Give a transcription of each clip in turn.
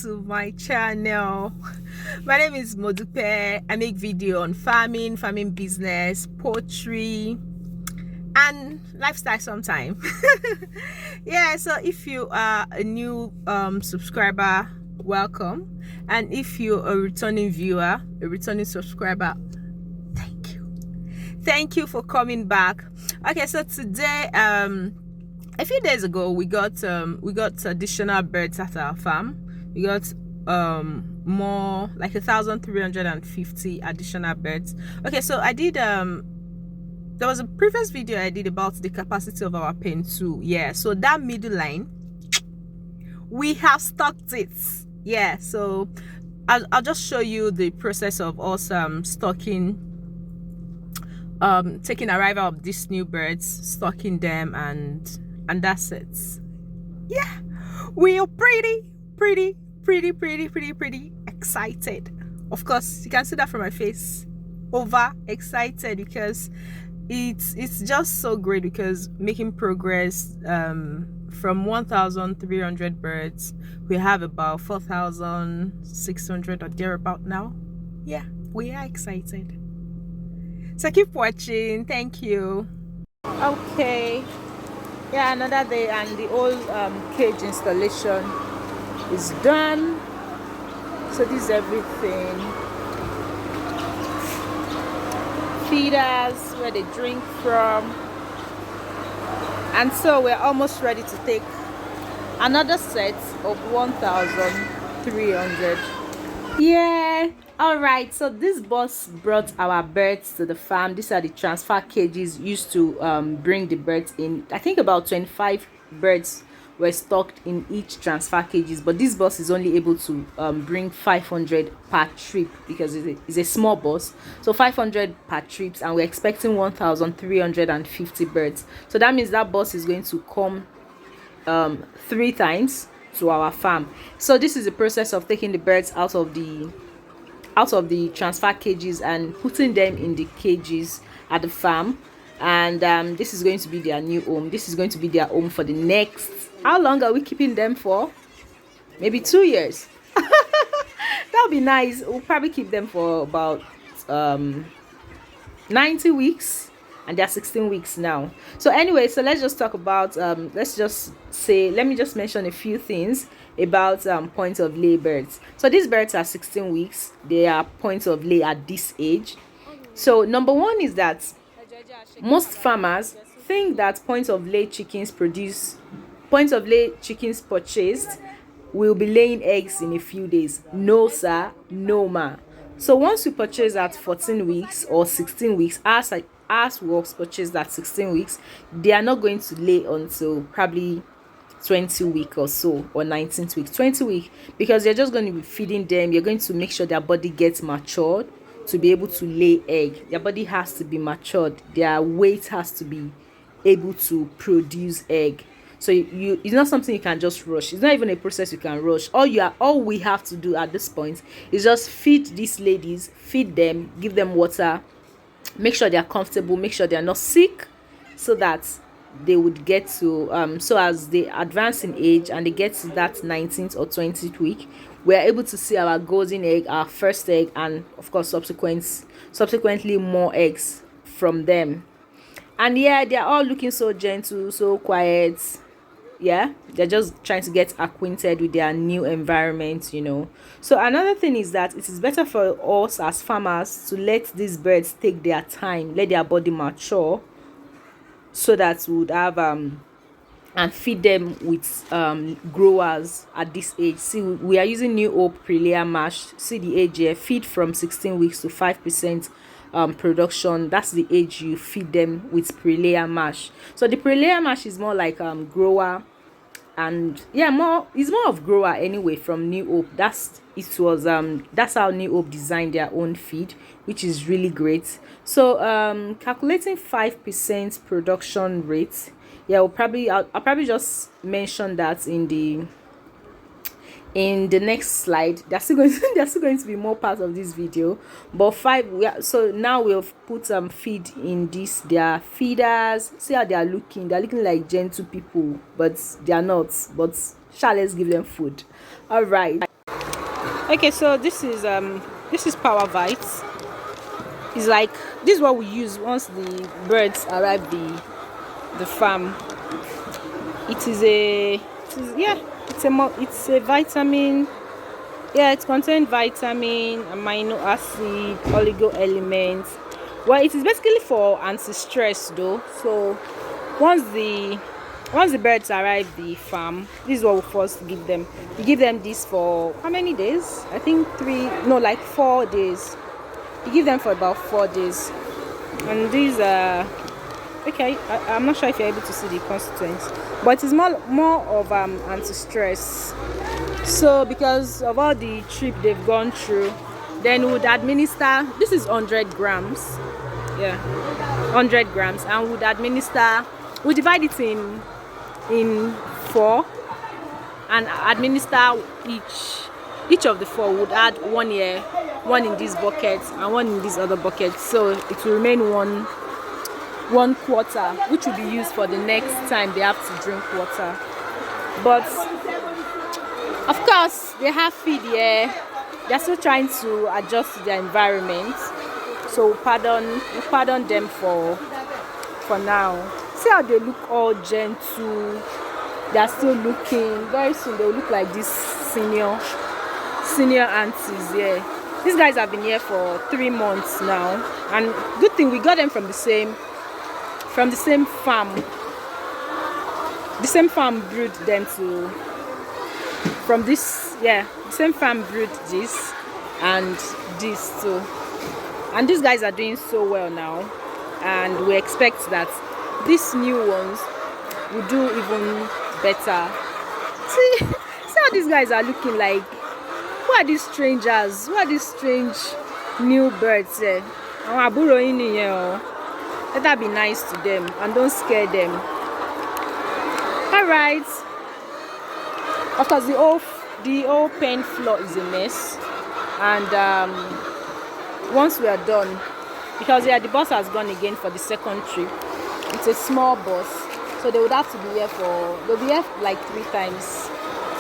to my channel. My name is Modupe. I make video on farming business, poultry, and lifestyle sometime. Yeah, so if you are a new subscriber, welcome. And if you're a returning viewer, a returning subscriber, thank you for coming back. Okay, so today a few days ago we got additional birds at our farm. We got more like 1,350 additional birds. Okay, so I did there was a previous video I did about the capacity of our pen too. Yeah, so that middle line we have stocked it. Yeah, so I'll just show you the process of us stocking, taking arrival of these new birds, stocking them, and that's it. Yeah, we are pretty excited. Of course, you can see that from my face. Over excited because it's just so great, because making progress from 1,300 birds, we have about 4,600 or thereabout now. Yeah, we are excited. So keep watching. Thank you. Okay, yeah, another day and the old cage installation is done. So this is everything. Feeders where they drink from, and so we're almost ready to take another set of 1,300. Yeah, all right, so this bus brought our birds to the farm. These are the transfer cages used to bring the birds in. I think about 25 birds were stocked in each transfer cages, but this bus is only able to bring 500 per trip, because it's a small bus, so 500 per trips, and we're expecting 1,350 birds. So that means that bus is going to come 3 times to our farm. So this is the process of taking the birds out of the transfer cages and putting them in the cages at the farm. And this is going to be their new home. This is going to be their home for the next, how long are we keeping them for? Maybe 2 years. That'll be nice. We'll probably keep them for about 90 weeks, and they're 16 weeks now. So anyway, so let's just talk about let me just mention a few things about point of lay birds. So these birds are 16 weeks. They are point of lay at this age. So number one is that most farmers think that point of lay chickens purchased will be laying eggs in a few days. No sir, no ma. So once you purchase at 14 weeks or 16 weeks, as was purchased at 16 weeks, they are not going to lay until probably 20 week or so, or 19th week, 20 week, because you're just going to be feeding them. You're going to make sure their body gets matured to be able to lay egg. Their body has to be matured. Their weight has to be able to produce egg. So it's not something you can just rush. It's not even a process you can rush. All we have to do at this point is just feed these ladies, feed them, give them water, make sure they are comfortable, make sure they are not sick, so that they would get to so as they advance in age and they get to that 19th or 20th week, we are able to see our golden egg, our first egg, and of course subsequently more eggs from them. And yeah, they're all looking so gentle, so quiet. Yeah, they're just trying to get acquainted with their new environment, you know. So another thing is that it is better for us as farmers to let these birds take their time, let their body mature, so that we would have and feed them with growers at this age. See, we are using New Hope pre-layer mash. See the age here, feed from 16 weeks to 5% production. That's the age you feed them with pre-layer mash. So the pre-layer mash is more like grower, and yeah, it's more of grower anyway from New Hope. That's how New Hope designed their own feed, which is really great. So calculating 5% production rate, yeah, I'll probably just mention that in the next slide. There's still going to be more parts of this video, but so now we'll put some feed in their feeders. See how they're looking like gentle people, but they are not. But let's give them food. All right, Okay, so this is power bites. It's like this is what we use once the birds arrive the farm. It is a yeah, it's a vitamin. Yeah, it contains vitamin, amino acid, oligo elements. Well, it is basically for anti-stress though. So once the once the birds arrive the farm, this is what we first give them. We give them this for how many days? I think three, no, like 4 days. You give them for about 4 days, and these are okay. I'm not sure if you're able to see the constituents, but it is more of anti-stress. So because of all the trip they've gone through, then we would administer, this is 100 grams, yeah, 100 grams, and would administer, we divide it in four and administer each of the four. Would add one here, one in this bucket and one in this other bucket, so it will remain one quarter, which will be used for the next time they have to drink water. But of course, they have feed here. They're still trying to adjust to their environment. So we pardon them for now. See how they look all gentle. They're still looking. Very soon they will look like these senior aunties here. These guys have been here for 3 months now. And good thing we got them from the same farm. The same farm brewed them to from this, yeah, the same farm brewed this and this too, and these guys are doing so well now, and we expect that these new ones will do even better. See how these guys are looking like. Who are these strangers? Who are these strange new birds here? Let that be nice to them and don't scare them. All right. Of course, the whole pen floor is a mess, and once we are done, because yeah, the bus has gone again for the second trip. It's a small bus, so they would have to be here they'll be here like 3 times.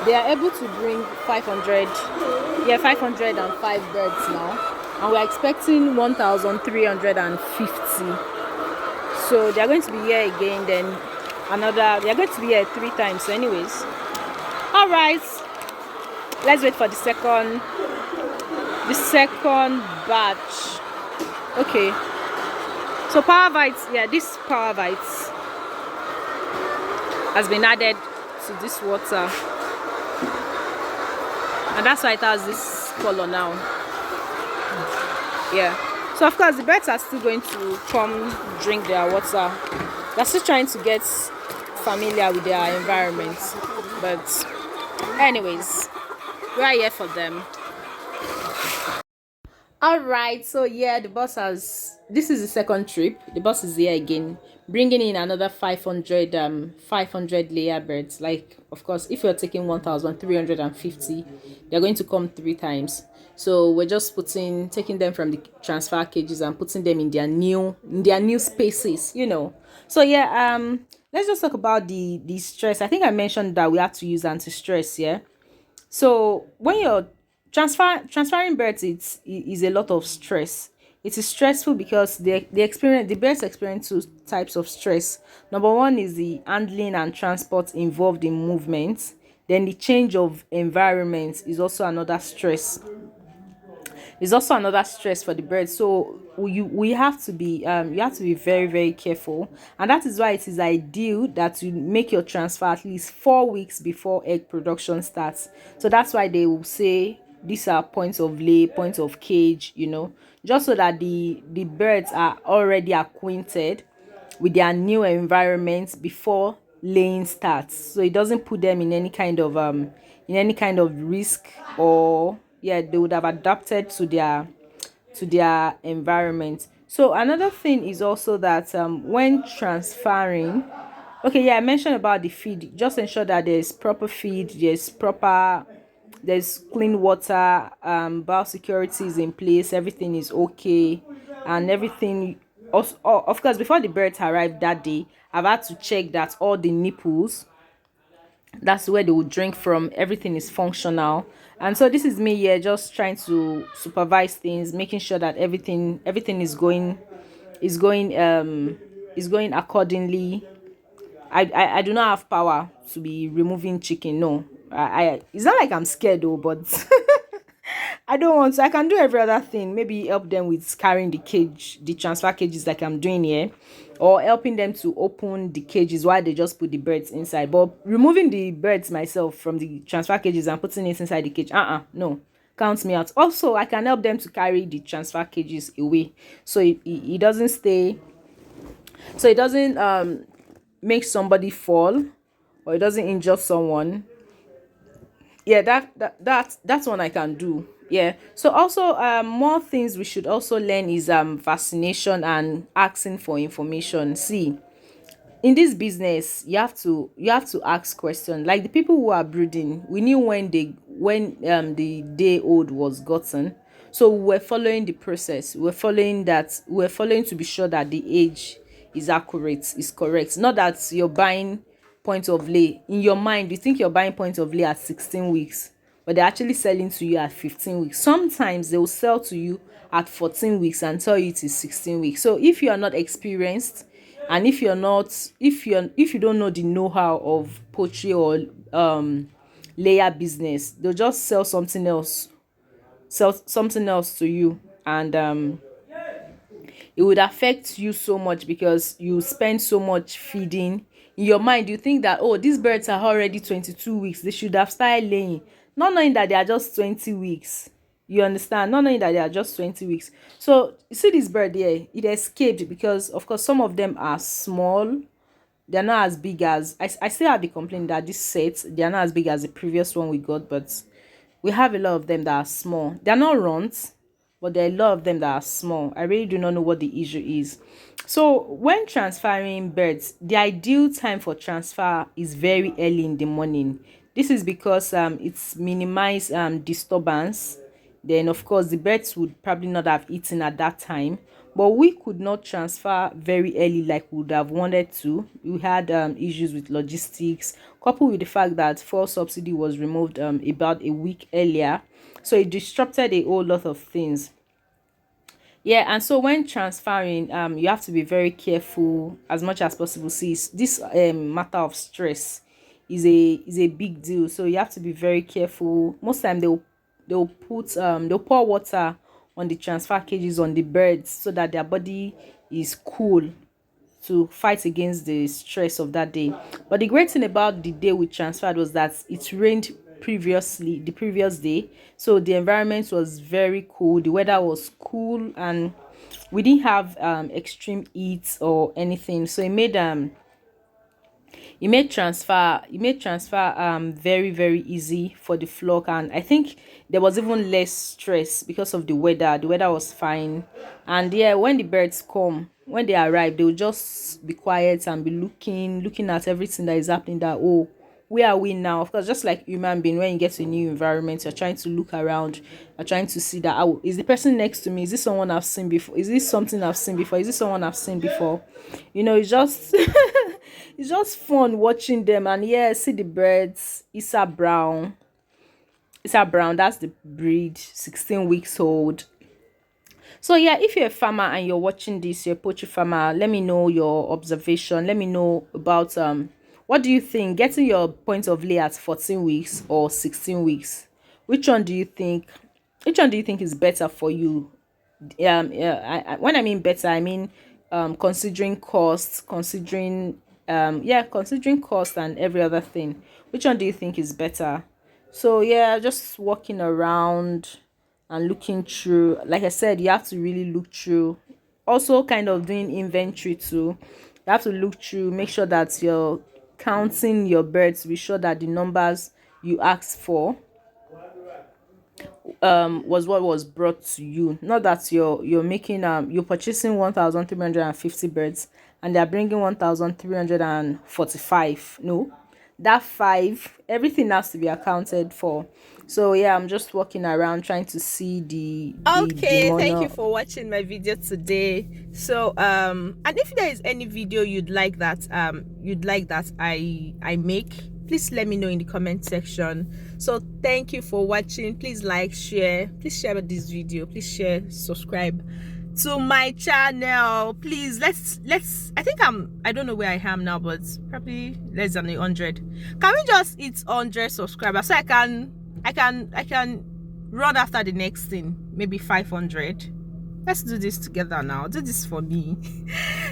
They are able to bring 500, yeah, 505 birds now, and we're expecting 1,350. So they are going to be here again, then they are going to be here 3 times. So anyways. All right, let's wait for the second batch. Okay, so power bites, yeah, this power bites has been added to this water, and that's why it has this color now. Yeah, so of course the birds are still going to come drink their water. They're still trying to get familiar with their environment, but anyways, we are here for them. All right, so yeah, this is the second trip. The boss is here again, bringing in another 500 layer birds. Like, of course, if you're taking 1,350, they're going to come 3 times. So we're just taking them from the transfer cages and putting them in their new spaces, So yeah, let's just talk about the stress. I think I mentioned that we have to use anti-stress, yeah. So when you're transferring birds, is a lot of stress. It is stressful because the birds experience 2 types of stress. Number one is the handling and transport involved in movement. Then the change of environment is also another stress. It's also another stress for the birds. So we have to be you have to be very, very careful, and that is why it is ideal that you make your transfer at least 4 weeks before egg production starts. So that's why they will say these are points of lay, points of cage, just so that the birds are already acquainted with their new environment before laying starts, so it doesn't put them in any kind of risk, or yeah, they would have adapted to their environment. So another thing is also that when transferring, okay, yeah, I mentioned about the feed. Just ensure that there's proper feed, there's clean water, biosecurity is in place, everything is okay, and everything. Also, of course, before the birds arrived that day, I've had to check that all the nipples That's where they will drink from. Everything is functional. And so this is me here just trying to supervise things, making sure that everything is going is going accordingly. I do not have power to be removing chicken. No, I it's not like I'm scared though, but I don't want to. I can do every other thing. Maybe help them with carrying the cage, the transfer cages like I'm doing here, or helping them to open the cages while they just put the birds inside. But removing the birds myself from the transfer cages and putting it inside the cage, no, counts me out. Also, I can help them to carry the transfer cages away, so it doesn't stay, so it doesn't make somebody fall, or it doesn't injure someone. Yeah, that's one I can do. Yeah, so also more things we should also learn is vaccination and asking for information. See, in this business you have to ask questions. Like the people who are breeding, we knew when the day old was gotten, so we were following the process. We were following to be sure that the age is accurate, is correct. Not that you're buying point of lay. In your mind you think you're buying point of lay at 16 weeks, but they're actually selling to you at 15 weeks. Sometimes they will sell to you at 14 weeks and tell you it is 16 weeks. So if you are not experienced, and if you don't know the know-how of poultry or layer business, they'll just sell something else to you. And it would affect you so much because you spend so much feeding. In your mind you think that, oh, these birds are already 22 weeks, they should have started laying, not knowing that they are just 20 weeks. You understand? Not knowing that they are just 20 weeks. So you see this bird here, it escaped because of course some of them are small. They're not as big as I still have the complaint that this set, they're not as big as the previous one we got, but we have a lot of them that are small. They're not runs, but there are a lot of them that are small. I really do not know what the issue is. So when transferring birds, the ideal time for transfer is very early in the morning. This is because it's minimize disturbance. Then of course the birds would probably not have eaten at that time, but we could not transfer very early like we would have wanted to. We had issues with logistics, coupled with the fact that fuel subsidy was removed about a week earlier, so it disrupted a whole lot of things. Yeah, and so when transferring, you have to be very careful as much as possible. See, this matter of stress is a big deal, so you have to be very careful. Most time they'll pour water on the transfer cages on the birds so that their body is cool to fight against the stress of that day. But the great thing about the day we transferred was that it rained previously, the previous day. So the environment was very cool, the weather was cool, and we didn't have extreme heat or anything. So it made transfer very very easy for the flock. And I think there was even less stress because of the weather was fine. And yeah, when the birds come, when they arrive, they will just be quiet and be looking at everything that is happening, that, oh, where are we now? Of course, just like human being, when you get to a new environment, you're trying to look around, you're trying to see that, oh, is the person next to me, is this someone I've seen before, is this something I've seen before, is this someone I've seen before? It's just it's just fun watching them. And yeah, see the birds. Isa Brown, that's the breed, 16 weeks old. So yeah, if you're a farmer and you're watching this, you're a poultry farmer, let me know your observation. Let me know about what do you think, getting your point of lay at 14 weeks or 16 weeks? Which one do you think which one do you think is better for you? Yeah, when I mean better, I mean considering costs, considering cost and every other thing. Which one do you think is better? So yeah, just walking around and looking through. Like I said, you have to really look through. Also, kind of doing inventory too. You have to look through, make sure that you're counting your birds, be sure that the numbers you asked for was what was brought to you. Not that you're purchasing 1350 birds and they're bringing 1345. No, that five, everything has to be accounted for. So yeah, I'm just walking around trying to see the Okay, thank you mono. for watching my video today. So and if there is any video you'd like that I make, please let me know in the comment section. So thank you for watching. Please like, share, please share this video, please share, subscribe to my channel. Please, let's I think I don't know where I am now, but probably less than 100. Can we just hit 100 subscribers so I can run after the next thing, maybe 500. Let's do this together now. Do this for me.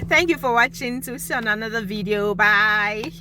Thank you for watching. See you on another video. Bye.